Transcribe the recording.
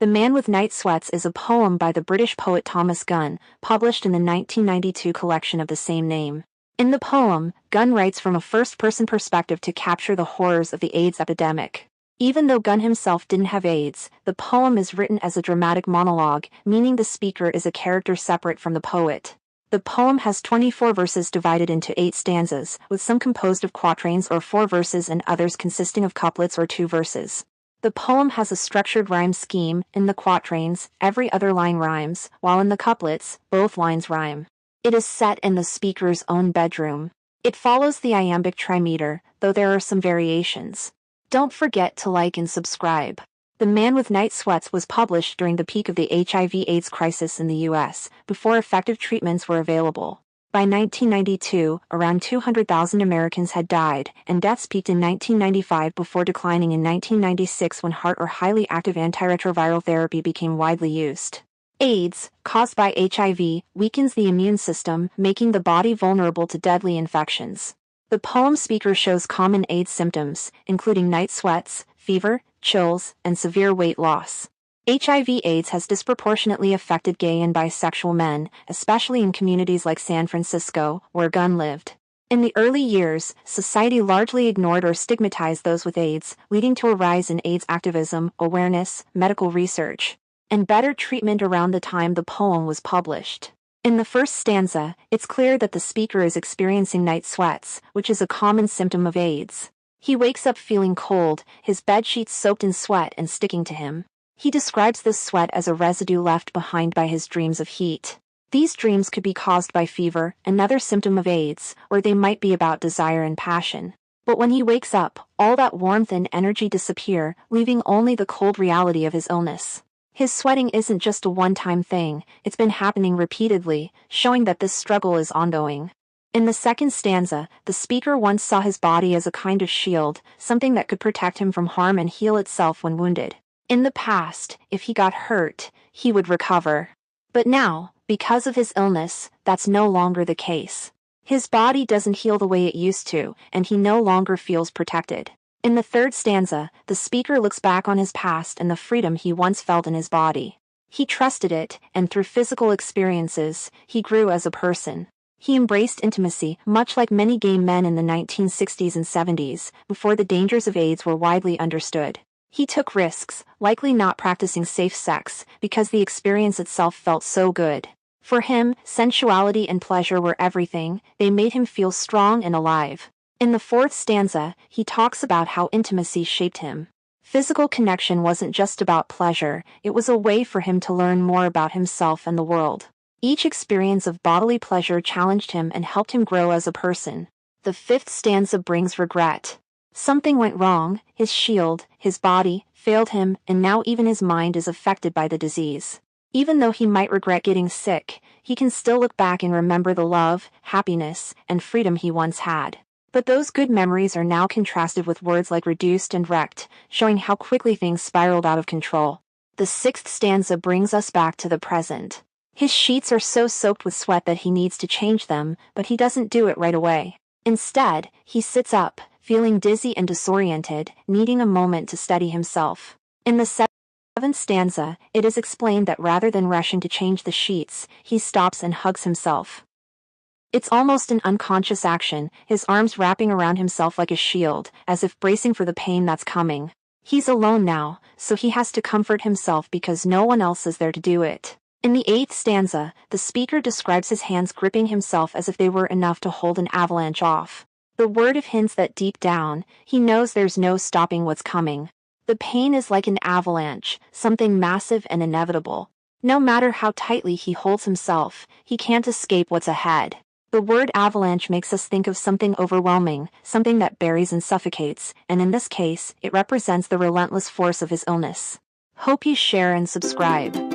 The Man with Night Sweats is a poem by the British poet Thomas Gunn, published in the 1992 collection of the same name. In the poem, Gunn writes from a first-person perspective to capture the horrors of the AIDS epidemic. Even though Gunn himself didn't have AIDS, the poem is written as a dramatic monologue, meaning the speaker is a character separate from the poet. The poem has 24 verses divided into 8 stanzas, with some composed of quatrains or 4 verses and others consisting of couplets or 2 verses. The poem has a structured rhyme scheme. In the quatrains, every other line rhymes, while in the couplets, both lines rhyme. It is set in the speaker's own bedroom. It follows the iambic trimeter, though there are some variations. Don't forget to like and subscribe. The Man with Night Sweats was published during the peak of the HIV/AIDS crisis in the US, before effective treatments were available. By 1992, around 200,000 Americans had died, and deaths peaked in 1995 before declining in 1996 when HAART or highly active antiretroviral therapy became widely used. AIDS, caused by HIV, weakens the immune system, making the body vulnerable to deadly infections. The poem speaker shows common AIDS symptoms, including night sweats, fever, chills, and severe weight loss. HIV/AIDS has disproportionately affected gay and bisexual men, especially in communities like San Francisco, where Gunn lived. In the early years, society largely ignored or stigmatized those with AIDS, leading to a rise in AIDS activism, awareness, medical research, and better treatment around the time the poem was published. In the first stanza, it's clear that the speaker is experiencing night sweats, which is a common symptom of AIDS. He wakes up feeling cold, his bedsheets soaked in sweat and sticking to him. He describes this sweat as a residue left behind by his dreams of heat. These dreams could be caused by fever, another symptom of AIDS, or they might be about desire and passion. But when he wakes up, all that warmth and energy disappear, leaving only the cold reality of his illness. His sweating isn't just a one-time thing, it's been happening repeatedly, showing that this struggle is ongoing. In the second stanza, the speaker once saw his body as a kind of shield, something that could protect him from harm and heal itself when wounded. In the past, if he got hurt, he would recover. But now, because of his illness, that's no longer the case. His body doesn't heal the way it used to, and he no longer feels protected. In the third stanza, the speaker looks back on his past and the freedom he once felt in his body. He trusted it, and through physical experiences, he grew as a person. He embraced intimacy, much like many gay men in the 1960s and 70s, before the dangers of AIDS were widely understood. He took risks, likely not practicing safe sex, because the experience itself felt so good. For him, sensuality and pleasure were everything. They made him feel strong and alive. In the fourth stanza, he talks about how intimacy shaped him. Physical connection wasn't just about pleasure, it was a way for him to learn more about himself and the world. Each experience of bodily pleasure challenged him and helped him grow as a person. The fifth stanza brings regret. Something went wrong, his shield, his body, failed him, and now even his mind is affected by the disease. Even though he might regret getting sick, he can still look back and remember the love, happiness, and freedom he once had. But those good memories are now contrasted with words like reduced and wrecked, showing how quickly things spiraled out of control. The sixth stanza brings us back to the present. His sheets are so soaked with sweat that he needs to change them, but he doesn't do it right away. Instead, he sits up, feeling dizzy and disoriented, needing a moment to steady himself. In the seventh stanza, it is explained that rather than rushing to change the sheets, he stops and hugs himself. It's almost an unconscious action, his arms wrapping around himself like a shield, as if bracing for the pain that's coming. He's alone now, so he has to comfort himself because no one else is there to do it. In the eighth stanza, the speaker describes his hands gripping himself as if they were enough to hold an avalanche off. The word hints that deep down, he knows there's no stopping what's coming. The pain is like an avalanche, something massive and inevitable. No matter how tightly he holds himself, he can't escape what's ahead. The word avalanche makes us think of something overwhelming, something that buries and suffocates, and in this case, it represents the relentless force of his illness. Hope you share and subscribe.